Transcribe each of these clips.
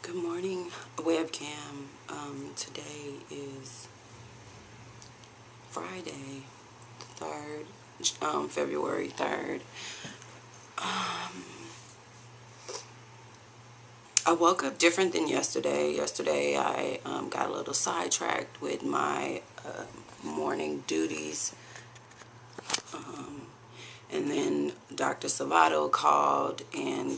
Good morning, webcam. Today is Friday, 3rd, February 3rd. I woke up different than yesterday. Yesterday I got a little sidetracked with my morning duties. And then Dr. Savato called and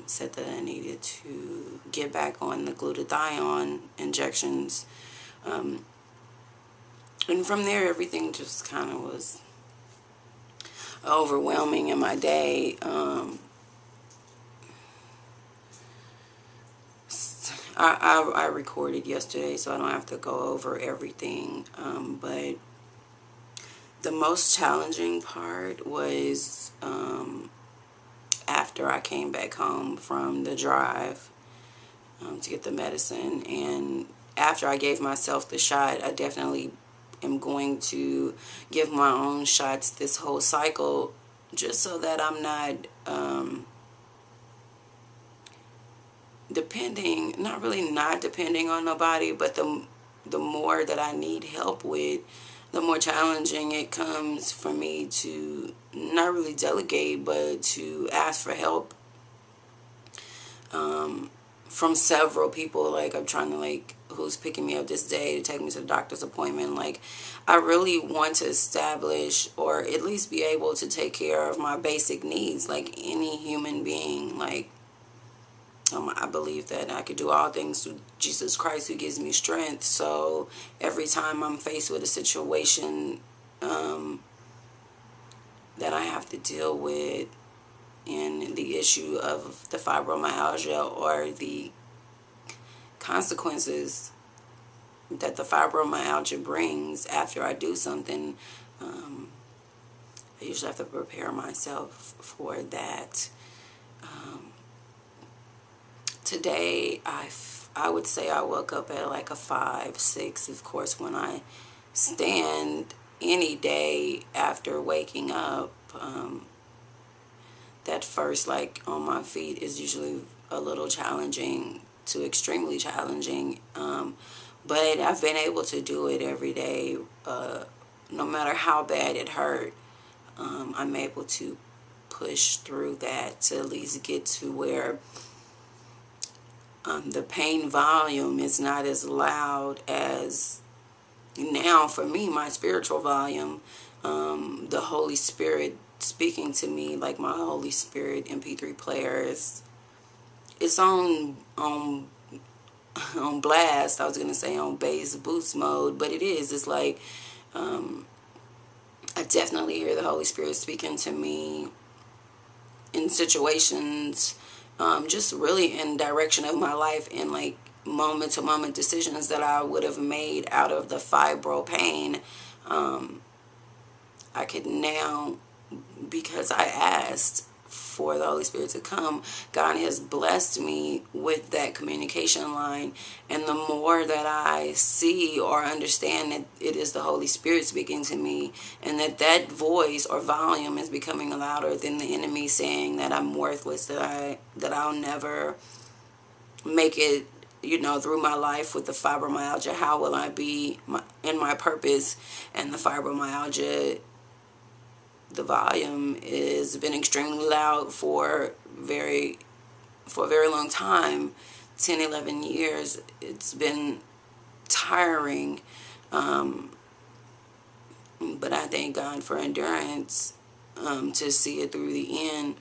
said that I needed to get back on the glutathione injections. And from there, everything just kind of was overwhelming in my day. I recorded yesterday, so I don't have to go over everything. But the most challenging part was after I came back home from the drive to get the medicine. And after I gave myself the shot, I definitely am going to give my own shots this whole cycle, just so that I'm not not depending on nobody, but the more that I need help with, the more challenging it comes for me to not really delegate, but to ask for help from several people. Like, I'm trying to, who's picking me up this day to take me to the doctor's appointment. I really want to establish, or at least be able to take care of my basic needs like any human being. I believe that I could do all things through Jesus Christ who gives me strength. So every time I'm faced with a situation that I have to deal with, in the issue of the fibromyalgia, or the consequences that the fibromyalgia brings after I do something, I usually have to prepare myself for that. Today, I would say I woke up at like a 5, 6. Of course, when I stand any day after waking up, that first, on my feet is usually a little challenging to extremely challenging. But I've been able to do it every day. No matter how bad it hurt, I'm able to push through that to at least get to where the pain volume is not as loud as now. For me, my spiritual volume, the Holy Spirit speaking to me, like my Holy Spirit MP3 player, it's on blast. I was gonna say on bass boost mode, but it is. It's like I definitely hear the Holy Spirit speaking to me in situations, just really in direction of my life, and moment to moment decisions that I would have made out of the fibro pain. I could now, because I asked for the Holy Spirit to come, God has blessed me with that communication line. And the more that I see or understand that it is the Holy Spirit speaking to me, and that voice or volume is becoming louder than the enemy saying that I'm worthless, that I'll never make it, through my life with the fibromyalgia. How will I be in my purpose? And the fibromyalgia, the volume has been extremely loud for a very long time, 10, 11 years. It's been tiring, but I thank God for endurance, to see it through the end.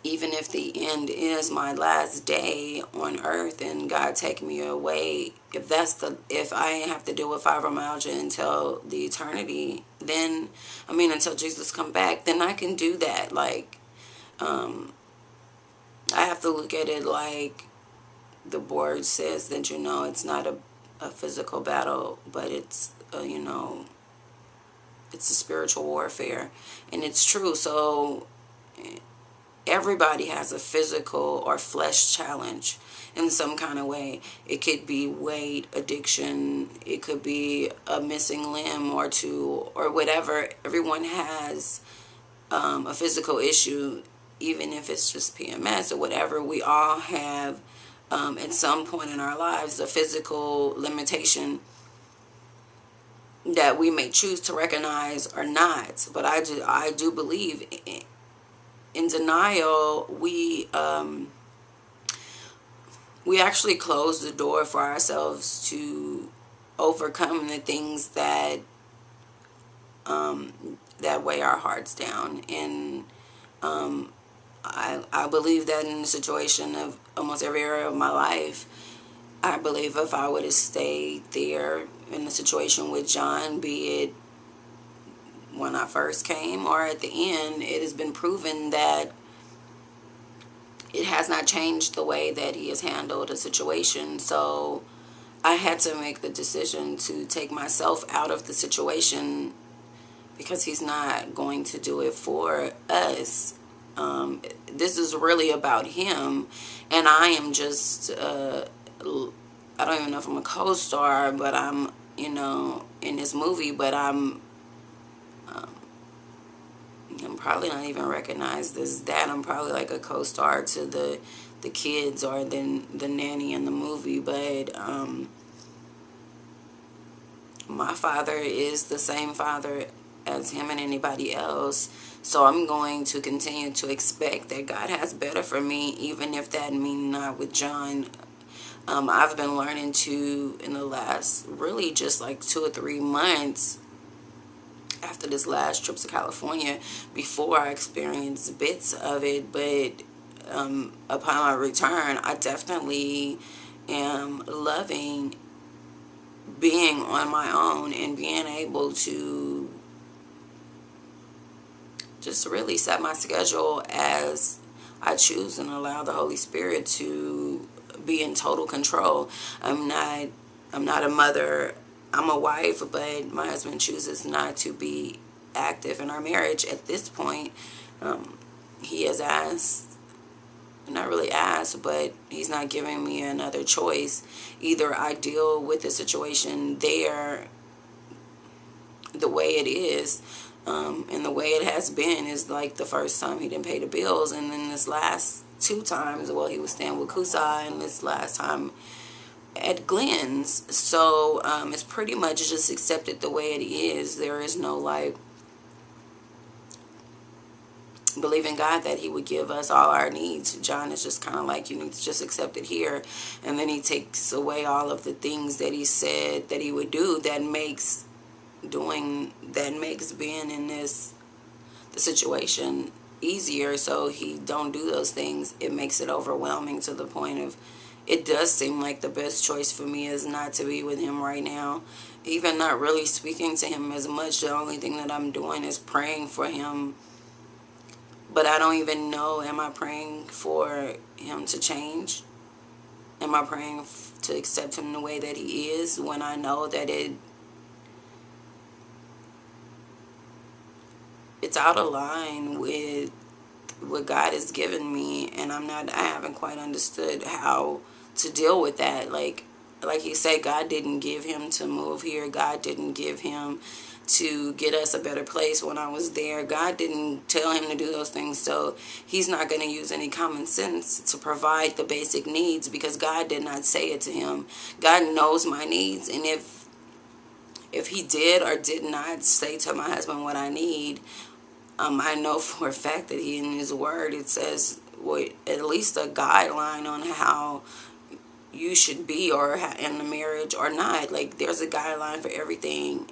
Even if the end is my last day on earth and God take me away, if I have to deal with fibromyalgia until the eternity, then, until Jesus come back, then I can do that. I have to look at it like the word says, that, it's not a physical battle, but it's, it's a spiritual warfare. And it's true. So everybody has a physical or flesh challenge in some kind of way. It could be weight, addiction, it could be a missing limb or two, or whatever. Everyone has a physical issue even if it's just PMS or whatever, we all have at some point in our lives a physical limitation that we may choose to recognize or not. But I do believe in denial, we actually close the door for ourselves to overcome the things that that weigh our hearts down. And I believe that in the situation of almost every area of my life, I believe if I would have stayed there in the situation with John, be it when I first came or at the end, it has been proven that it has not changed the way that he has handled a situation. So I had to make the decision to take myself out of the situation because he's not going to do it for us. This is really about him, and I am just, I don't even know if I'm a co-star, but I'm, in this movie, but I'm probably not even recognized as that. I'm probably like a co-star to the kids or the nanny in the movie, but my father is the same father as him and anybody else. So I'm going to continue to expect that God has better for me, even if that means not with John. I've been learning to, in the last really just like 2 or 3 months after this last trip to California, before I experienced bits of it, but upon my return, I definitely am loving being on my own and being able to just really set my schedule as I choose and allow the Holy Spirit to be in total control. I'm not a mother. I'm a wife, but my husband chooses not to be active in our marriage at this point. He has asked, not really asked, but he's not giving me another choice. Either I deal with the situation there the way it is, and the way it has been is like the first time he didn't pay the bills, and then this last 2 times, well, he was staying with Kusa, and this last time at Glenn's. So it's pretty much just accepted the way it is. There is no like believing God that he would give us all our needs. John is just kind of like, you need to just accept it here, and then he takes away all of the things that he said that he would do that makes being in the situation easier. So he don't do those things. It makes it overwhelming to the point of, it does seem like the best choice for me is not to be with him right now. Even not really speaking to him as much. The only thing that I'm doing is praying for him. But I don't even know, am I praying for him to change? Am I praying to accept him the way that he is, when I know that it's out of line with what God has given me, and I haven't quite understood how to deal with that. Like you say, God didn't give him to move here. God didn't give him to get us a better place when I was there. God didn't tell him to do those things, so he's not going to use any common sense to provide the basic needs, because God did not say it to him. God knows my needs, and if he did or did not say to my husband what I need, I know for a fact that he, in his word, it says, well, at least a guideline on how you should be, or in the marriage or not. Like, there's a guideline for everything.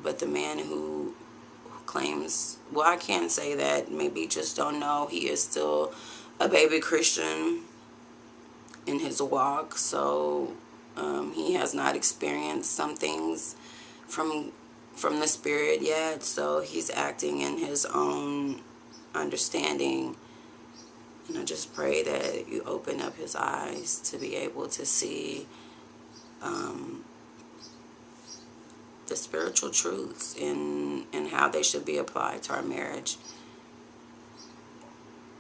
But the man who claims, well, I can't say that, maybe just don't know, he is still a baby Christian in his walk. So he has not experienced some things from the Spirit yet, so he's acting in his own understanding. And I just pray that you open up his eyes to be able to see the spiritual truths and how they should be applied to our marriage,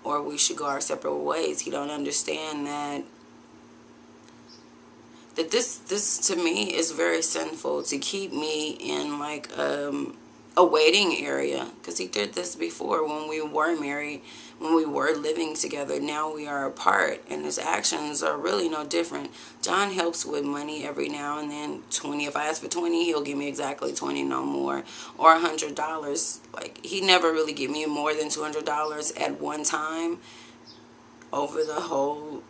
or we should go our separate ways. He don't understand that this to me is very sinful, to keep me in like a a waiting area, because he did this before when we were married, when we were living together. Now we are apart, and his actions are really no different. John helps with money every now and then. 20, if I ask for 20, he'll give me exactly 20, no more. Or $100. Like, he never really give me more than $200 at one time. Over the whole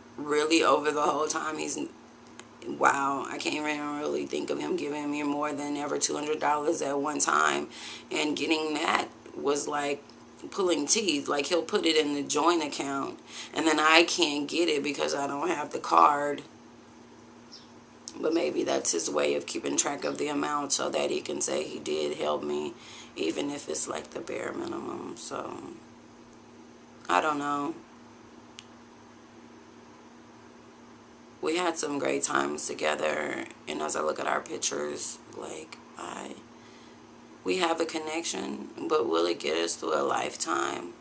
time, wow, I can't even really think of him giving me more than ever $200 at one time. And getting that was like pulling teeth. Like, he'll put it in the joint account, and then I can't get it because I don't have the card. But maybe that's his way of keeping track of the amount so that he can say he did help me, even if it's like the bare minimum. So, I don't know. We had some great times together, and as I look at our pictures, like, we have a connection, but will it get us through a lifetime?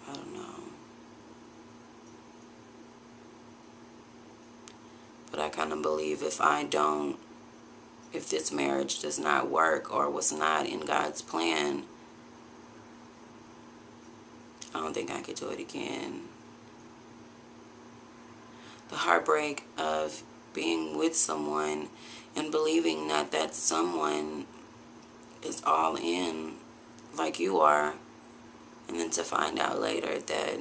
I don't know. But I kind of believe if this marriage does not work or was not in God's plan, I don't think I could do it again. The heartbreak of being with someone and believing that that someone is all in like you are, and then to find out later that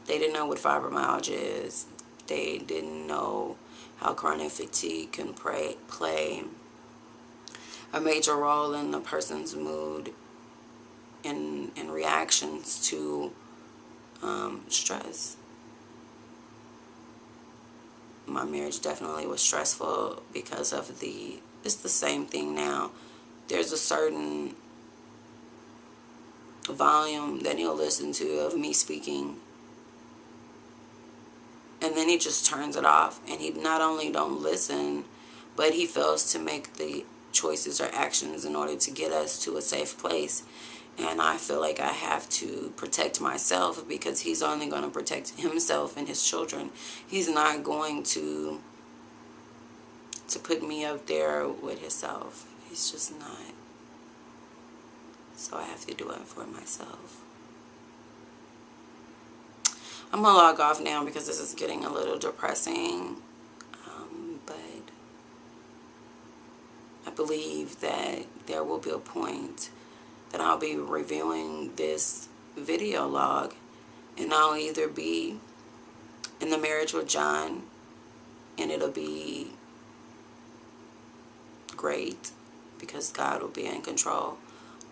they didn't know what fibromyalgia is. They didn't know how chronic fatigue can play a major role in the person's mood and reactions to stress. My marriage definitely was stressful because of it's the same thing now. There's a certain volume that he'll listen to of me speaking, and then he just turns it off, and he not only don't listen, but he fails to make the choices or actions in order to get us to a safe place. And I feel like I have to protect myself, because he's only going to protect himself and his children. He's not going to put me up there with himself. He's just not. So I have to do it for myself. I'm going to log off now because this is getting a little depressing. But I believe that there will be a point that I'll be reviewing this video log, and I'll either be in the marriage with John and it'll be great because God will be in control,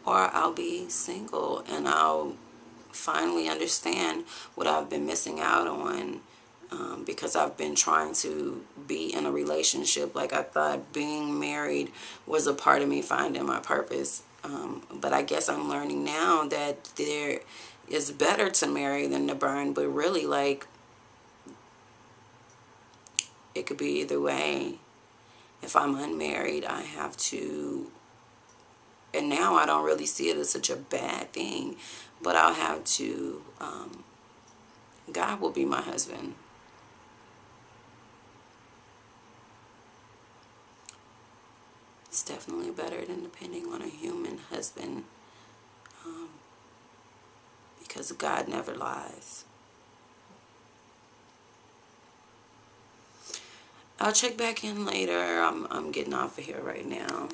or I'll be single and I'll finally understand what I've been missing out on, because I've been trying to be in a relationship like I thought being married was a part of me finding my purpose. But I guess I'm learning now that there is better to marry than to burn. But really, like, it could be either way. If I'm unmarried, I have to, and now I don't really see it as such a bad thing, but I'll have to, God will be my husband. It's definitely better than depending on a human husband, because God never lies. I'll check back in later. I'm getting off of here right now.